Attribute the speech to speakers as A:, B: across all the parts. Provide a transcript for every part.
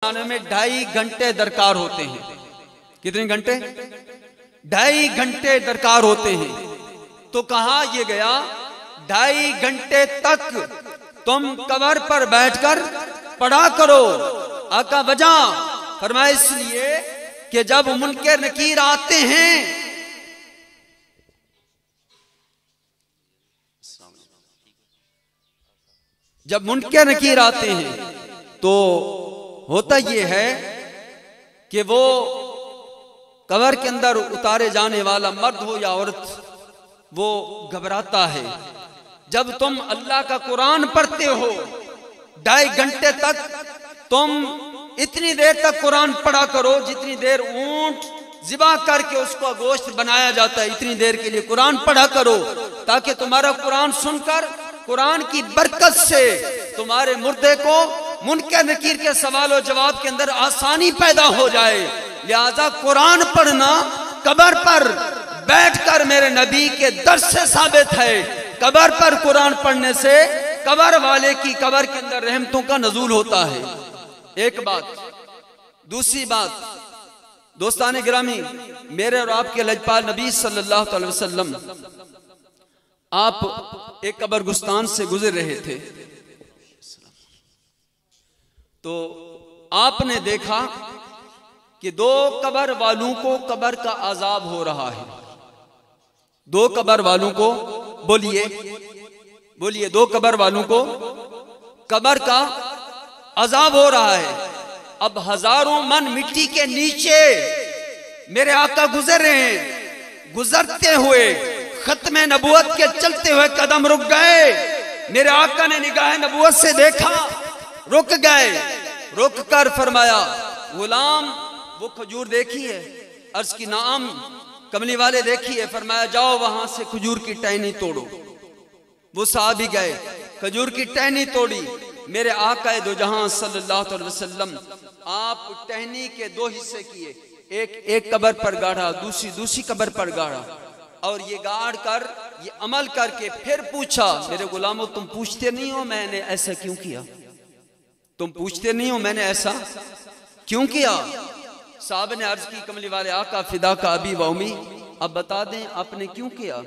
A: बनाने में 2.5 घंटे दरकार होते हैं। कितने घंटे? 2.5 घंटे दरकार होते हैं। तो कहा ये गया 2.5 घंटे तक तुम कब्र पर बैठकर पढ़ा करो। आका वजह फरमाया इसलिए कि जब मुनकर नकीर आते हैं, जब मुनकर नकीर आते हैं तो होता यह है कि वो कब्र के अंदर उतारे जाने वाला मर्द हो या औरत, वो घबराता है। जब तुम अल्लाह का कुरान पढ़ते हो 2.5 घंटे तक तुम इतनी देर तक कुरान पढ़ा करो जितनी देर ऊंट ज़िबा करके उसको गोश्त बनाया जाता है, इतनी देर के लिए कुरान पढ़ा करो, ताकि तुम्हारा कुरान सुनकर कुरान की बरकत से तुम्हारे मुर्दे को मुनकर नकीर के सवाल और जवाब के अंदर आसानी पैदा हो जाए। लिहाजा कुरान पढ़ना कब्र पर बैठकर मेरे नबी के दर्स से साबित है। कब्र पर कुरान पढ़ने से कब्र वाले की कब्र के अंदर रहमतों का नज़ूल होता है। एक बात। दूसरी बात, दोस्ताने गिरामी, मेरे और आपके लजपाल नबी सल्लल्लाहु अलैहि वसल्लम आप एक कब्रगुस्तान से गुजर रहे थे तो आपने देखा कि 2 कब्र वालों को कब्र का अजाब हो रहा है। 2 कब्र वालों को, बोलिए बोलिए, 2 कब्र वालों को कब्र का अजाब हो रहा है। अब हजारों मन मिट्टी के नीचे मेरे आका गुजर रहे हैं। गुजरते हुए खत्मे नबूवत के चलते हुए कदम रुक गए। मेरे आका ने निगाह नबूवत से देखा, रुक गए। रुक कर फरमाया, गुलाम वो खजूर देखी है? अर्ज की नाम। कमली वाले देखी है? फरमाया जाओ वहां से खजूर की टहनी तोड़ो। वो साहबी गए, खजूर की टहनी तोड़ी। मेरे आका दो जहां सल्लल्लाहु अलैहि वसल्लम आप टहनी के 2 हिस्से किए, एक कब्र पर गाढ़ा, दूसरी कब्र पर गाढ़ा, और ये गाड़ कर ये अमल करके फिर पूछा, मेरे गुलामों तुम पूछते नहीं हो मैंने ऐसा क्यों किया? तुम पूछते नहीं हो मैंने ऐसा क्यों किया? साहब ने अर्ज की, कमली वाले आका फिदा का अभी व उम्मी, अब बता दें आपने क्यों किया?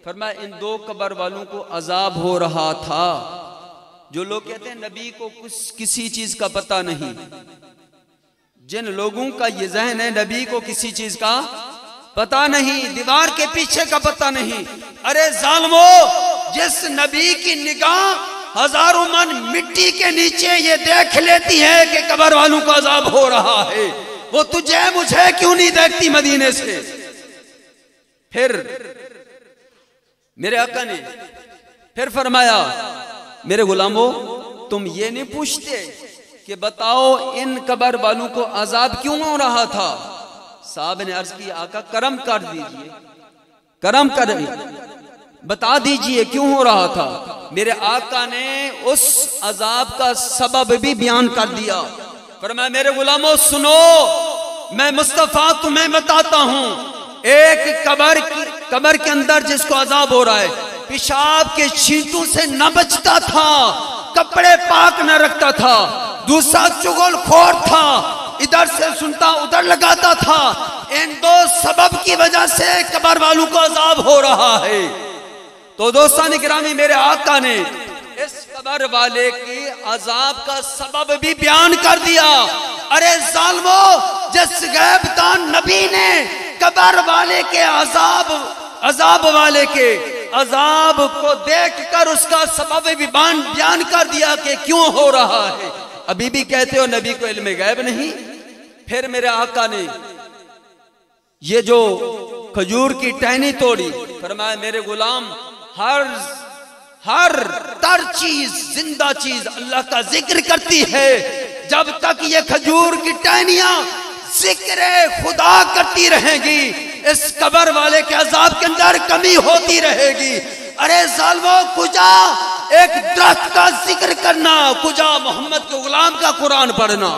A: फरमाया इन 2 कब्र वालों को अजाब हो रहा था। जो लोग कहते हैं नबी को कुछ किसी चीज का पता नहीं, जिन लोगों का ये जहन है नबी को किसी चीज का पता नहीं, दीवार के पीछे का पता नहीं, अरे जालिमो, जिस नबी की निगाह हजारों मन मिट्टी के नीचे ये देख लेती है कि कब्र वालों का अजाब हो रहा है, वो तुझे मुझे क्यों नहीं देखती मदीने से? फिर मेरे आका ने फिर फरमाया, मेरे गुलामों तुम ये नहीं पूछते कि बताओ इन कब्र वालों को अजाब क्यों हो रहा था? साहब ने अर्ज की, आका करम कर दीजिए, करम कर बता दीजिए क्यों हो रहा था। मेरे आका ने उस अजाब का सबब भी बयान कर दिया। फरमाया मेरे गुलामों सुनो, मैं मुस्तफा तुम्हें बताता हूं, एक कब्र के अंदर जिसको अजाब हो रहा है, पेशाब के छींटों से न बचता था, कपड़े पाक न रखता था, दूसरा चुगलखोर था, इधर से सुनता उधर लगाता था। इन 2 सबब की वजह से कब्र वालों को अजाब हो रहा है। तो दोस्तान गिरामी, मेरे आका ने इस कब्र वाले की अजाब का सबब भी बयान कर दिया। अरे जालिमो, जिस गैबदान नबी ने कब्र वाले के अजाब वाले के अजाब को देखकर उसका सबब भी बयान कर दिया कि क्यों हो रहा है। अभी भी कहते हो नबी को इल्म गैब नहीं? फिर मेरे आका ने ये जो खजूर की टहनी तोड़ी, फरमाया मेरे गुलाम हर तर चीज, जिंदा चीज अल्लाह का जिक्र करती है। जब तक ये खजूर की टहनियां जिक्र खुदा करती रहेगी, इस कब्र वाले के अजाब के अंदर कमी होती रहेगी। अरे जालिमो, कुजा एक दरख्त का जिक्र करना, कुजा मोहम्मद के गुलाम का कुरान पढ़ना।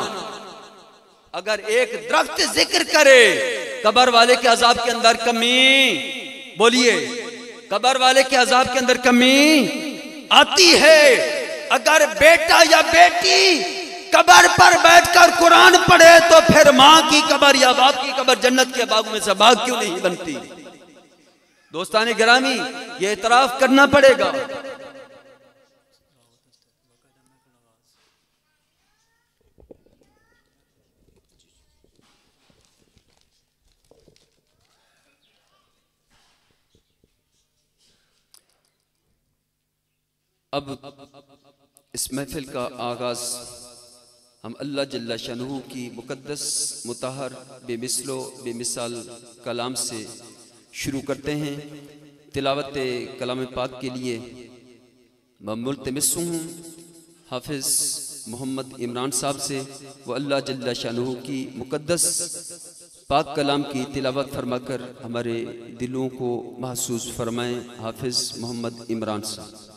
A: अगर एक दरख्त जिक्र करे, कब्र वाले के अजाब के अंदर कमी, बोलिए, कब्र वाले के अजाब के अंदर कमी आती है। अगर बेटा या बेटी कब्र पर बैठ कर कुरान पढ़े तो फिर माँ की कब्र या बाप की कब्र जन्नत के बाग में से बाग क्यों नहीं बनती? दोस्ताने गिरामी, ये इतराफ करना पड़ेगा। अब इस महफिल का आगाज हम अल्लाह जल्ला शनहू की मुकद्दस मुताहर बेमिसलो बेमिसाल कलाम से शुरू करते हैं। तिलावत कलाम पाक के लिए मैं मुल्तमिस हूँ हाफिज़ मोहम्मद इमरान साहब से, वो अल्लाह जल्ला शनहू की मुकद्दस पाक कलाम की तिलावत फरमाकर हमारे दिलों को महसूस फरमाएँ। हाफिज़ मोहम्मद इमरान साहब।